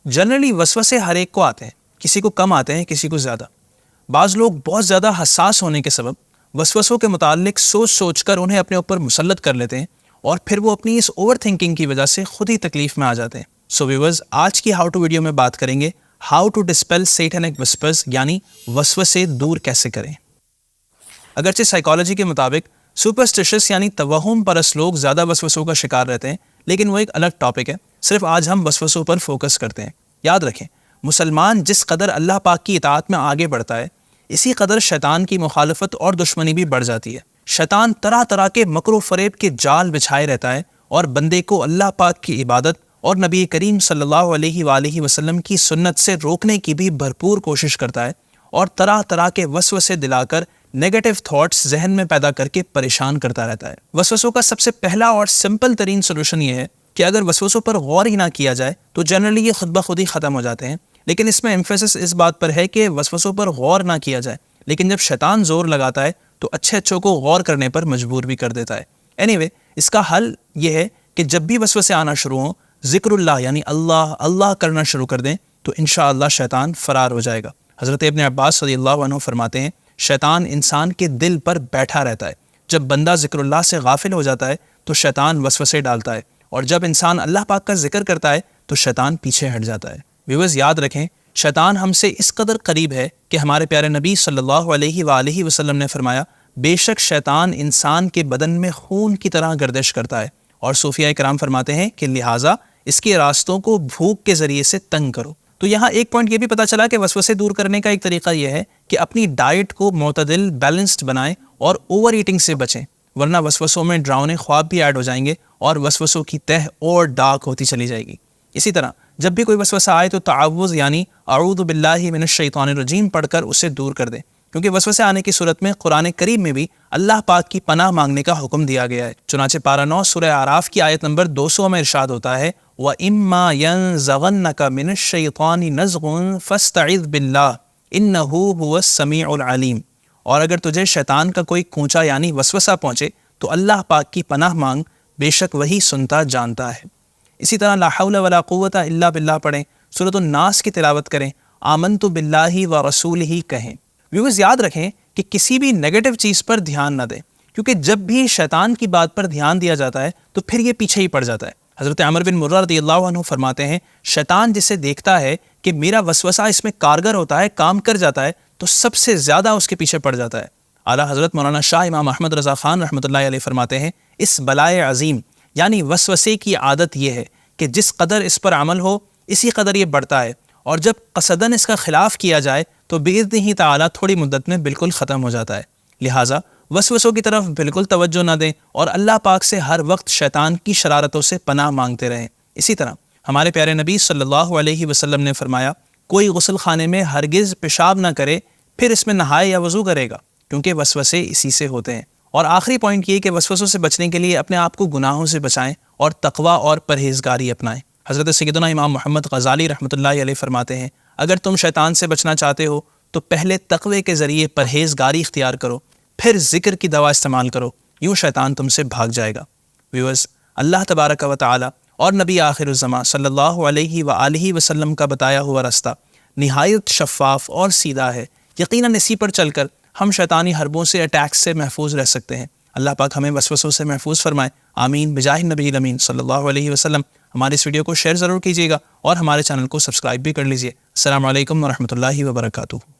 Generally وسوسے ہر ایک کو آتے ہیں، کسی کو کم آتے ہیں، کسی کو زیادہ۔ بعض لوگ بہت زیادہ حساس ہونے کے سبب وسوسوں کے متعلق سوچ سوچ کر انہیں اپنے اوپر مسلط کر لیتے ہیں، اور پھر وہ اپنی اس اوور تھنکنگ کی وجہ سے خود ہی تکلیف میں آ جاتے ہیں۔ سو ویورز، آج کی ہاؤ ٹو ویڈیو میں بات کریں گے ہاؤ ٹو ڈسپیل سیٹینک وسپرز، یعنی وسوسے دور کیسے کریں۔ اگرچہ سائیکالوجی کے مطابق سپرسٹیشس یعنی توہم پرست لوگ زیادہ وسوسوں کا شکار رہتے ہیں، لیکن وہ ایک الگ ٹاپک ہے، صرف آج ہم وسوسوں پر فوکس کرتے ہیں۔ یاد رکھیں، مسلمان جس قدر اللہ پاک کی اطاعت میں آگے بڑھتا ہے، اسی قدر شیطان کی مخالفت اور دشمنی بھی بڑھ جاتی ہے۔ شیطان طرح طرح کے مکر و فریب کے جال بچھائے رہتا ہے اور بندے کو اللہ پاک کی عبادت اور نبی کریم صلی اللہ علیہ وآلہ وسلم کی سنت سے روکنے کی بھی بھرپور کوشش کرتا ہے، اور طرح طرح کے وسوسے دلا کر نیگیٹو تھاٹس ذہن میں پیدا کر کے پریشان کرتا رہتا ہے۔ وسوسوں کا سب سے پہلا اور سمپل ترین سولوشن یہ ہے کہ اگر وسوسوں پر غور ہی نہ کیا جائے تو جنرلی یہ خود بخود ہی ختم ہو جاتے ہیں، لیکن اس میں ایمفیسس اس بات پر ہے کہ وسوسوں پر غور نہ کیا جائے، لیکن جب شیطان زور لگاتا ہے تو اچھے اچھوں کو غور کرنے پر مجبور بھی کر دیتا ہے۔ اینی اس کا حل یہ ہے کہ جب بھی وسوسے آنا شروع ہوں، ذکر اللہ یعنی اللہ اللہ کرنا شروع کر دیں تو انشاءاللہ شیطان فرار ہو جائے گا۔ حضرت ابن عباس رضی اللہ عنہ فرماتے ہیں، شیطان انسان کے دل پر بیٹھا رہتا ہے، جب بندہ ذکر اللہ سے غافل ہو جاتا ہے تو شیطان وسوسے ڈالتا ہے، اور جب انسان اللہ پاک کا ذکر کرتا ہے تو شیطان پیچھے ہٹ جاتا ہے۔ ویورز، یاد رکھیں، شیطان ہم سے اس قدر قریب ہے کہ ہمارے پیارے نبی صلی اللہ علیہ وآلہ وسلم نے فرمایا، بے شک شیطان انسان کے بدن میں خون کی طرح گردش کرتا ہے، اور صوفیہ کرام فرماتے ہیں کہ لہٰذا اس کے راستوں کو بھوک کے ذریعے سے تنگ کرو۔ تو یہاں ایک پوائنٹ یہ بھی پتہ چلا کہ وسوسے دور کرنے کا ایک طریقہ یہ ہے کہ اپنی ڈائٹ کو معتدل بیلنسڈ بنائیں اور اوور ایٹنگ سے بچیں، ورنہ وسوسوں میں ڈراؤنے خواب بھی ایڈ ہو جائیں گے اور وسوسوں کی تہ اور ڈارک ہوتی چلی جائے گی۔ اسی طرح جب بھی کوئی وسوسہ آئے تو تعوذ یعنی اعوذ باللہ من الشیطان الرجیم پڑھ کر اسے دور کر دیں، کیونکہ وسوسے آنے کی صورت میں قرآن کریم میں بھی اللہ پاک کی پناہ مانگنے کا حکم دیا گیا ہے۔ چنانچہ پارہ 9 سورہ اعراف کی آیت نمبر 200 میں ارشاد ہوتا ہے، وَإِمَّا يَنزَغَنَّكَ مِنَ الشَّيْطَانِ نَزْغٌ فَاسْتَعِذْ بِاللَّهِ إِنَّهُ هُوَ السَّمِيعُ الْعَلِيمُ۔ اور اگر تجھے شیطان کا کوئی کونچا یعنی وسوسہ پہنچے تو اللہ پاک کی پناہ مانگ، بے شک وہی سنتا جانتا ہے۔ اسی طرح لا حول ولا قوت الا باللہ پڑھیں، سورۃ الناس کی تلاوت کریں، آمنت باللہ ورسولہ کہیں۔ ویورز، یاد رکھیں کہ کسی بھی نیگیٹو چیز پر دھیان نہ دیں، کیونکہ جب بھی شیطان کی بات پر دھیان دیا جاتا ہے تو پھر یہ پیچھے ہی پڑ جاتا ہے۔ حضرت عمر بن مرہ رضی اللہ عنہ فرماتے ہیں، شیطان جسے دیکھتا ہے کہ میرا وسوسہ اس میں کارگر ہوتا ہے، کام کر جاتا ہے، تو سب سے زیادہ اس کے پیچھے پڑ جاتا ہے۔ اعلیٰ حضرت مولانا شاہ امام احمد رضا خان رحمۃ اللہ علیہ فرماتے ہیں، اس بلائے عظیم یعنی وسوسے کی عادت یہ ہے کہ جس قدر اس پر عمل ہو اسی قدر یہ بڑھتا ہے، اور جب قصداً اس کا خلاف کیا جائے تو بإذنہ تعالیٰ تھوڑی مدت میں بالکل ختم ہو جاتا ہے۔ لہٰذا وسوسوں کی طرف بالکل توجہ نہ دیں اور اللہ پاک سے ہر وقت شیطان کی شرارتوں سے پناہ مانگتے رہیں۔ اسی طرح ہمارے پیارے نبی صلی اللہ علیہ وسلم نے فرمایا، کوئی غسل خانے میں ہرگز پیشاب نہ کرے پھر اس میں نہائے یا وضو کرے گا، کیونکہ وسوسے اسی سے ہوتے ہیں۔ اور آخری پوائنٹ یہ کہ وسوسوں سے بچنے کے لیے اپنے آپ کو گناہوں سے بچائیں اور تقویٰ اور پرہیزگاری اپنائیں۔ حضرت سیدنا امام محمد غزالی رحمۃ اللہ علیہ فرماتے ہیں، اگر تم شیطان سے بچنا چاہتے ہو تو پہلے تقوی کے ذریعے پرہیزگاری اختیار کرو، پھر ذکر کی دوا استعمال کرو، یوں شیطان تم سے بھاگ جائے گا۔ ویورز، اللہ تبارک و تعالی اور نبی آخر الزماں صلی اللہ علیہ وآلہ وسلم کا بتایا ہوا راستہ نہایت شفاف اور سیدھا ہے۔ یقیناً اسی پر چل کر ہم شیطانی حربوں سے، اٹیکس سے محفوظ رہ سکتے ہیں۔ اللہ پاک ہمیں وسوسوں سے محفوظ فرمائے، آمین بجاہ نبی الامین صلی اللہ علیہ وسلم۔ ہماری اس ویڈیو کو شیئر ضرور کیجیے گا اور ہمارے چینل کو سبسکرائب بھی کر لیجیے۔ السلام علیکم ورحمۃ اللہ وبرکاتہ۔